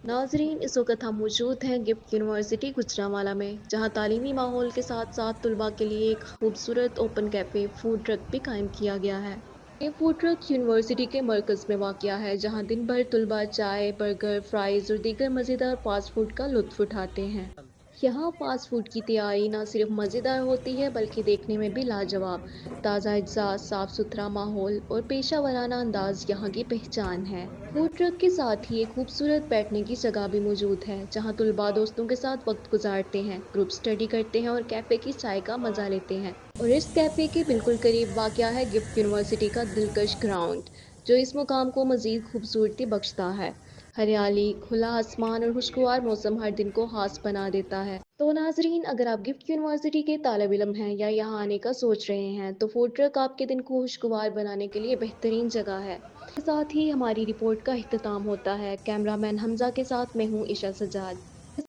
नाजरीन, इस वक्त हम मौजूद हैं गिफ्ट यूनिवर्सिटी गुजरांवाला में, जहां तालीमी माहौल के साथ साथ तलबा के लिए एक खूबसूरत ओपन कैफ़े फूड ट्रक भी कायम किया गया है। ये फूड ट्रक यूनिवर्सिटी के मरकज़ में वाक़या है, जहां दिन भर तलबा चाय, बर्गर, फ्राइज़ और दीगर मज़ेदार फास्ट फूड का लुत्फ़ उठाते हैं। यहाँ फास्ट फूड की तैयारी न सिर्फ मज़ेदार होती है बल्कि देखने में भी लाजवाब। ताज़ा अज्जा, साफ सुथरा माहौल और पेशा वराना अंदाज यहाँ की पहचान है। फूड ट्रक के साथ ही एक खूबसूरत बैठने की जगह भी मौजूद है, जहाँ तुलबा दोस्तों के साथ वक्त गुजारते हैं, ग्रुप स्टडी करते हैं और कैफ़े की चाय का मज़ा लेते हैं। और इस कैफ़े के बिल्कुल करीब वाक़या है गिफ्ट यूनिवर्सिटी का दिलकश ग्राउंड, जो इस मुकाम को मज़ीद खूबसूरती बख्शता है। हरियाली, खुला आसमान और खुशगवार मौसम हर दिन को खास बना देता है। तो नाजरीन, अगर आप गिफ्ट यूनिवर्सिटी के तालिब इल्म हैं या यहाँ आने का सोच रहे हैं, तो फूड ट्रक आपके दिन को खुशगवार बनाने के लिए बेहतरीन जगह है। के साथ ही हमारी रिपोर्ट का इख्तिताम होता है। कैमरामैन हमजा के साथ मैं हूँ इशा सजाद।